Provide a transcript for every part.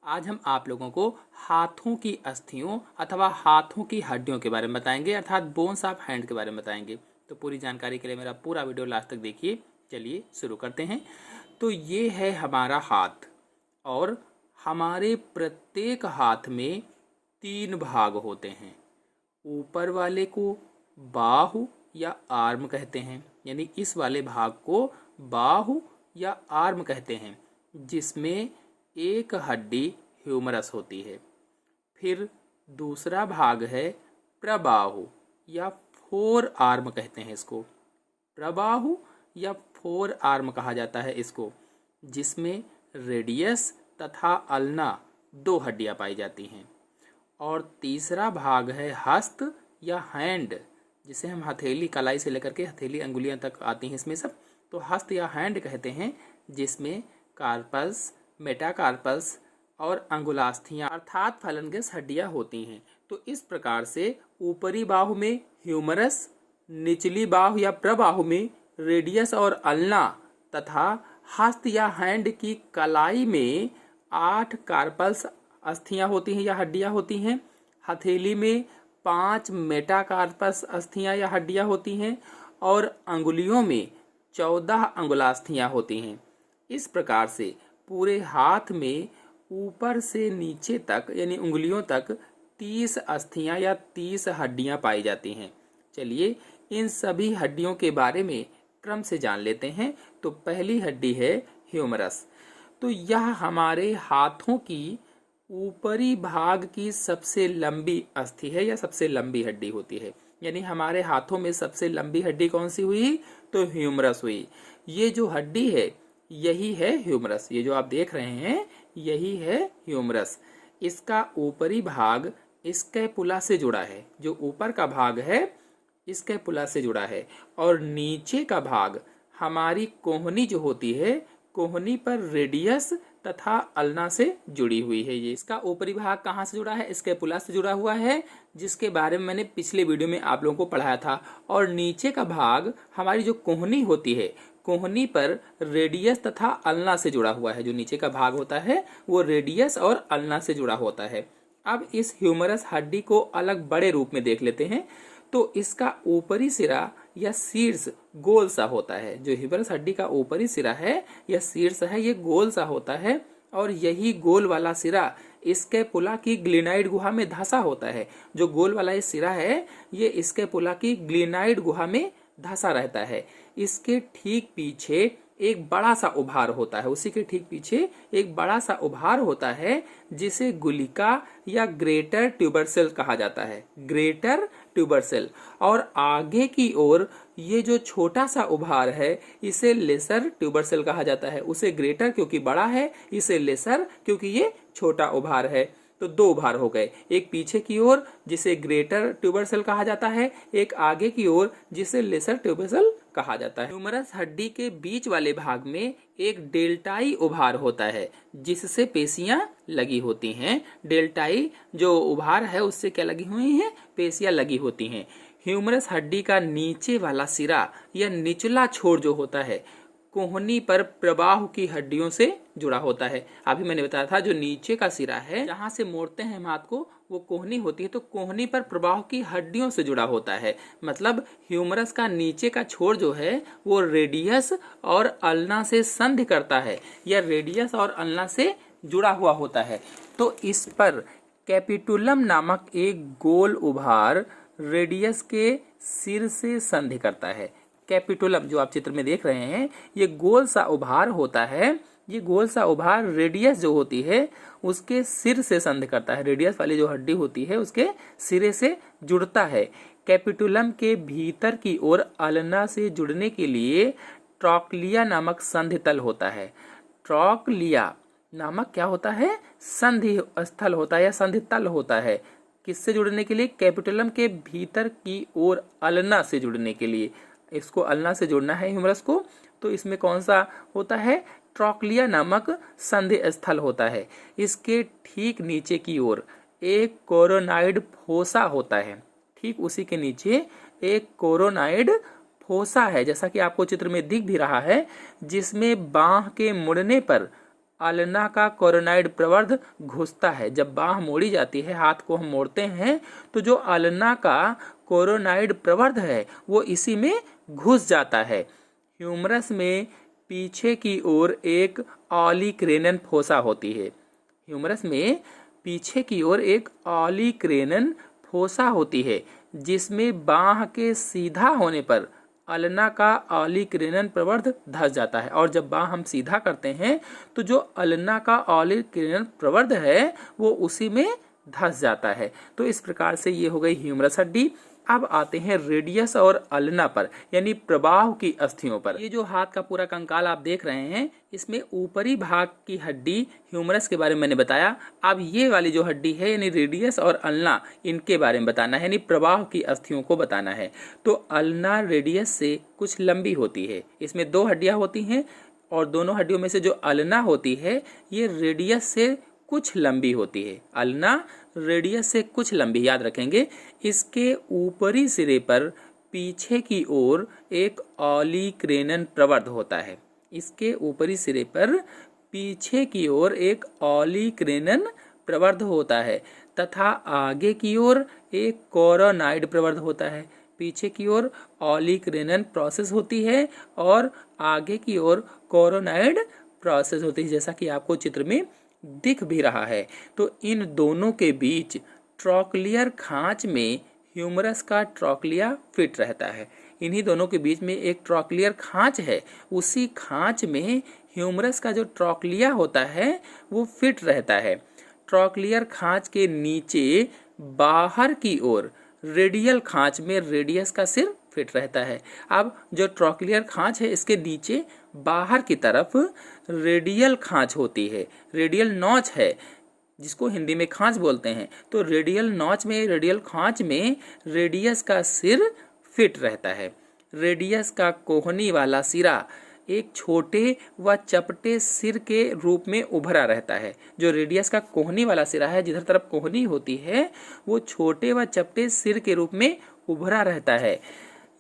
आज हम आप लोगों को हाथों की अस्थियों अथवा हाथों की हड्डियों के बारे में बताएंगे, अर्थात बोन्स ऑफ हैंड के बारे में बताएंगे। तो पूरी जानकारी के लिए मेरा पूरा वीडियो लास्ट तक देखिए। चलिए शुरू करते हैं। तो ये है हमारा हाथ और हमारे प्रत्येक हाथ में 3 भाग होते हैं। ऊपर वाले को बाहु या आर्म कहते हैं, यानी इस वाले भाग को बाहु या आर्म कहते हैं, जिसमें एक हड्डी ह्यूमरस होती है। फिर दूसरा भाग है प्रबाहु या फोर आर्म कहते हैं इसको। प्रबाहु या फोर आर्म कहा जाता है इसको, जिसमें रेडियस तथा अल्ना 2 हड्डियां पाई जाती हैं। और तीसरा भाग है हस्त या हैंड, जिसे हम हथेली कलाई से लेकर के हथेली अंगुलियां तक आती हैं इसमें सब, तो हस्त या हैंड कहते हैं, जिसमें कार्पस, मेटाकार्पस और अंगुलास्थियां अर्थात फलनगस हड्डियां होती हैं। तो इस प्रकार से ऊपरी बाहु में ह्यूमरस, निचली बाहु या प्रबाहु में रेडियस और अल्ना तथा हस्त या हैंड की कलाई में 8 कार्पल्स अस्थियां होती हैं या हड्डियां होती हैं। हथेली में 5 मेटाकार्पस अस्थियां या हड्डियां होती हैं और अंगुलियों में 14 अंगुलास्थियां होती हैं। इस प्रकार से पूरे हाथ में ऊपर से नीचे तक यानी उंगलियों तक 30 अस्थियां या 30 हड्डियां पाई जाती हैं। चलिए इन सभी हड्डियों के बारे में क्रम से जान लेते हैं। तो पहली हड्डी है ह्यूमरस। तो यह हमारे हाथों की ऊपरी भाग की सबसे लंबी अस्थि है या सबसे लंबी हड्डी होती है। यानी हमारे हाथों में सबसे लंबी हड्डी कौन सी हुई? तो ह्यूमरस हुई। ये जो हड्डी है यही है ह्यूमरस। ये जो आप देख रहे हैं यही है ह्यूमरस। इसका ऊपरी भाग स्कैपुला से जुड़ा है। जो ऊपर का भाग है स्कैपुला से जुड़ा है और नीचे का भाग हमारी कोहनी जो होती है, कोहनी पर रेडियस तथा अल्ना से जुड़ी हुई है। ये इसका ऊपरी भाग कहाँ से जुड़ा है? स्कैपुला से जुड़ा हुआ है, जिसके बारे में मैंने पिछले वीडियो में आप लोगों को पढ़ाया था। और नीचे का भाग हमारी जो कोहनी होती है, कोहनी पर रेडियस तथा अल्ना से जुड़ा हुआ है। जो नीचे का भाग होता है वो रेडियस और अल्ना से जुड़ा होता है। अब इस ह्यूमरस हड्डी को अलग बड़े रूप में देख लेते हैं। तो इसका ऊपरी सिरा या शीर्ष गोल सा होता है। जो ह्यूमरस हड्डी का ऊपरी सिरा है या शीर्ष है, ये गोल सा होता है और यही गोल वाला सिरा स्कैपुला की ग्लिनाइड गुहा में धंसा होता है। जो गोल वाला ये सिरा है ये स्कैपुला की ग्लिनाइड गुहा में धंसा रहता है। इसके ठीक पीछे एक बड़ा सा उभार होता है। उसी के ठीक पीछे एक बड़ा सा उभार होता है जिसे गुलिका या ग्रेटर ट्यूबर सेल कहा जाता है। Greater tuber cell. और आगे की ओर ये जो छोटा सा उभार है इसे लेसर ट्यूबर सेल कहा जाता है। उसे ग्रेटर क्योंकि बड़ा है, इसे लेसर क्योंकि ये छोटा उभार है। तो 2 उभार हो गए, एक पीछे की ओर जिसे ग्रेटर ट्यूबर सेल कहा जाता है, एक आगे की ओर जिसे लेसर ट्यूबर सेल कहा जाता है। ह्यूमरस हड्डी के बीच वाले भाग में एक डेल्टाई उभार होता है जिससे पेशियां लगी होती हैं। डेल्टाई जो उभार है उससे क्या लगी हुई हैं? पेशियां लगी होती हैं। ह्यूमरस हड्डी का नीचे वाला सिरा या निचला छोर जो होता है कोहनी पर प्रबाहु की हड्डियों से जुड़ा होता है। अभी मैंने बताया था जो नीचे का सिरा है जहां से मोड़ते हैं हम हाथ को वो कोहनी होती है, तो कोहनी पर प्रबाहु की हड्डियों से जुड़ा होता है। मतलब ह्यूमरस का नीचे का छोर जो है वो रेडियस और अल्ना से संधि करता है या रेडियस और अल्ना से जुड़ा हुआ होता है। तो इस पर कैपिटुलम नामक एक गोल उभार रेडियस के सिर से संधि करता है। कैपिटुलम जो आप चित्र में देख रहे हैं ये गोल सा उभार होता है। ये गोल सा उभार रेडियस जो होती है उसके सिर से संधि करता है। रेडियस वाली जो हड्डी होती है उसके सिरे से जुड़ता है। कैपिटुलम के भीतर की ओर अल्ना से जुड़ने के लिए ट्रॉक्लिया नामक संधि तल होता है। ट्रॉक्लिया नामक क्या होता है? संधि स्थल होता है या संधि तल होता है। किससे जुड़ने के लिए? कैपिटुलम के भीतर की ओर अल्ना से जुड़ने के लिए। इसको अल्ना से जोड़ना है ह्यूमरस को, तो इसमें कौन सा होता है? ट्रॉक्लिया नामक संधि स्थल होता है। इसके ठीक नीचे की ओर एक कोरोनाइड फोसा होता है। ठीक उसी के नीचे एक कोरोनाइड फोसा है, जैसा कि आपको चित्र में दिख भी रहा है, जिसमें बांह के मुड़ने पर अल्ना का कोरोनाइड प्रवर्ध घुसता है। जब बाह मोड़ी जाती है, हाथ को हम मोड़ते हैं, तो जो अल्ना का कोरोनाइड प्रवर्ध है वो इसी में घुस जाता है। ह्यूमरस में पीछे की ओर एक ऑलिक्रेनन फोसा होती है। ह्यूमरस में पीछे की ओर एक ऑलिक्रेनन फोसा होती है, जिसमें बाह के सीधा होने पर अल्ना का ऑलिक्रेनन प्रवर्ध धस जाता है। और जब बाह हम सीधा करते हैं तो जो अल्ना का ऑलिक्रेनन प्रवर्ध है वो उसी में धस जाता है। तो इस प्रकार से ये हो गई ह्यूमरस हड्डी। अब आते हैं रेडियस और अल्ना पर, यानी प्रबाह की अस्थियों पर। ये जो हाथ का पूरा कंकाल आप देख रहे हैं, इसमें ऊपरी भाग की हड्डी ह्यूमरस के बारे में मैंने बताया। अब ये वाली जो हड्डी है यानी रेडियस और अल्ना, इनके बारे में बताना है, यानी प्रबाह की अस्थियों को बताना है। तो अल्ना रेडियस से कुछ लंबी होती है। इसमें 2 हड्डियां होती हैं और दोनों हड्डियों में से जो अल्ना होती है ये रेडियस से कुछ लंबी होती है। अल्ना रेडियस से कुछ लंबी, याद रखेंगे। इसके ऊपरी सिरे पर पीछे की ओर एक ऑलिक्रेनन प्रवर्ध होता है। इसके ऊपरी सिरे पर पीछे की ओर एक ऑलिक्रेनन प्रवर्ध होता है तथा आगे की ओर एक कोरोनाइड प्रवर्ध होता है। पीछे की ओर ऑलिक्रेनन प्रोसेस होती है और आगे की ओर कोरोनाइड प्रोसेस होती है, जैसा कि आपको चित्र में दिख भी रहा है। तो इन दोनों के बीच ट्रॉक्लियर खांच में ह्यूमरस का ट्रॉक्लिया फिट रहता है। इन्हीं दोनों के बीच में एक ट्रॉक्लियर खांच है, उसी खांच में ह्यूमरस का जो ट्रॉक्लिया होता है वो फिट रहता है। ट्रॉक्लियर खांच के नीचे बाहर की ओर रेडियल खांच में रेडियस का सिर फिट रहता है। अब जो ट्रॉक्लियर खांच है, इसके नीचे बाहर की तरफ रेडियल खांच होती है, रेडियल नॉच है, जिसको हिंदी में खांच बोलते हैं। तो रेडियल नॉच में, रेडियल खांच में रेडियस का सिर फिट रहता है। रेडियस का कोहनी वाला सिरा एक छोटे व चपटे सिर के रूप में उभरा रहता है। जो रेडियस का कोहनी वाला सिरा है, जिधर तरफ कोहनी होती है, वो छोटे व चपटे सिर के रूप में उभरा रहता है।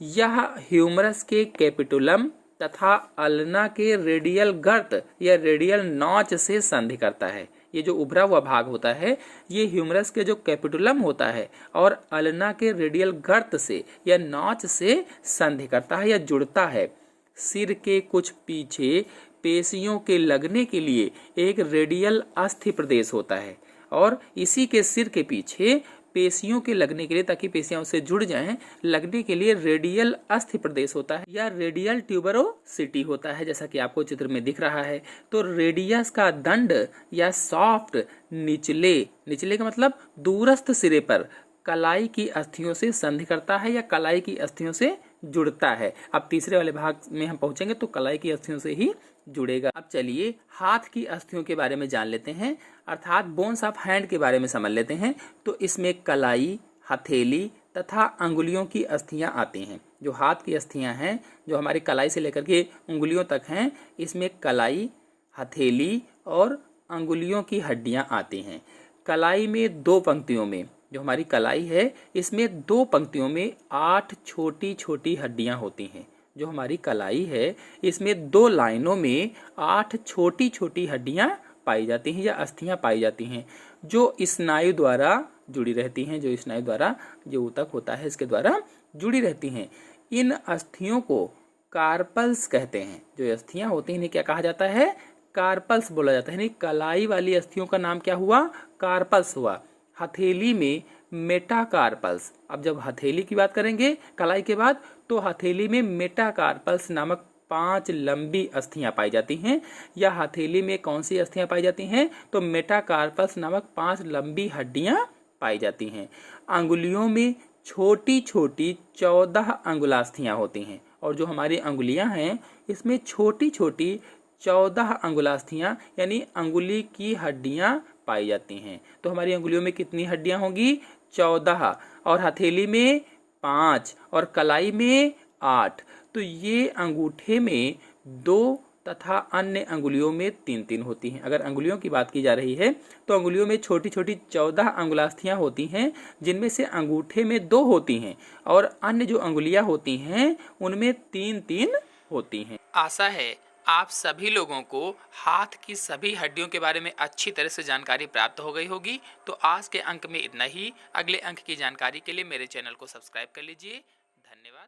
यह ह्यूमरस के कैपिटुलम तथा अल्ना के रेडियल गर्त या रेडियल नॉच से संधि करता है। ये जो उभरा हुआ भाग होता है, ये ह्यूमरस के जो कैपिटुलम होता है और अल्ना के रेडियल गर्त से या नॉच से संधि करता है या जुड़ता है। सिर के कुछ पीछे पेशियों के लगने के लिए एक रेडियल अस्थि प्रदेश होता है और इसी के सिर के पीछे पेशियों के लगने के लिए, ताकि पेशियां उससे जुड़ जाएं, लगने के लिए रेडियल अस्थि प्रदेश होता है या रेडियल ट्यूबरोसिटी होता है, जैसा कि आपको चित्र में दिख रहा है। तो रेडियस का दंड या सॉफ्ट निचले का मतलब दूरस्थ सिरे पर कलाई की अस्थियों से संधि करता है या कलाई की अस्थियों से जुड़ता है। अब तीसरे वाले भाग में हम पहुंचेंगे तो कलाई की अस्थियों से ही जुड़ेगा। अब चलिए हाथ की अस्थियों के बारे में जान लेते हैं, अर्थात बोन्स ऑफ हैंड के बारे में समझ लेते हैं। तो इसमें कलाई, हथेली तथा अंगुलियों की अस्थियां आती हैं। जो हाथ की अस्थियां हैं, जो हमारी कलाई से लेकर के उंगलियों तक हैं, इसमें कलाई, हथेली और अंगुलियों की हड्डियां आती हैं। कलाई में 2 पंक्तियों में, जो हमारी कलाई है, इसमें 2 पंक्तियों में 8 छोटी छोटी हड्डियां होती हैं। जो हमारी कलाई है, इसमें 2 लाइनों में 8 छोटी छोटी हड्डियां पाई जाती हैं या अस्थियां पाई जाती हैं, जो स्नायु द्वारा जुड़ी रहती हैं। जो स्नायु द्वारा, जो ऊतक होता है, इसके द्वारा जुड़ी रहती हैं। इन अस्थियों को कार्पल्स कहते हैं। जो अस्थियां होती हैं, इन्हें क्या कहा जाता है? कार्पल्स बोला जाता है। यानी कलाई वाली अस्थियों का नाम क्या हुआ? कार्पल्स हुआ। हथेली में मेटाकार्पल्स। अब जब हथेली की बात करेंगे कलाई के बाद, तो हथेली में मेटाकार्पल्स नामक 5 लंबी अस्थियां पाई जाती हैं। या हथेली में कौन सी अस्थियां पाई जाती हैं? तो मेटाकार्पल्स नामक 5 लंबी हड्डियां पाई जाती हैं। अंगुलियों में छोटी छोटी 14 अंगुलास्थियां होती हैं। और जो हमारी अंगुलियां हैं, इसमें छोटी छोटी 14 अंगुलास्थियां यानी अंगुली की हड्डियां पाई जाती हैं। तो हमारी अंगुलियों में कितनी हड्डियां होंगी? 14। और हथेली में 5 और कलाई में 8। तो ये अंगूठे में 2 तथा अन्य अंगुलियों में 3-3 होती हैं। अगर अंगुलियों की बात की जा रही है तो अंगुलियों में छोटी छोटी 14 अंगुलास्थियां होती हैं, जिनमें से अंगूठे में 2 होती हैं और अन्य जो अंगुलियां होती हैं उनमें 3-3 होती हैं। आशा है आप सभी लोगों को हाथ की सभी हड्डियों के बारे में अच्छी तरह से जानकारी प्राप्त हो गई होगी। तो आज के अंक में इतना ही। अगले अंक की जानकारी के लिए मेरे चैनल को सब्सक्राइब कर लीजिए। धन्यवाद।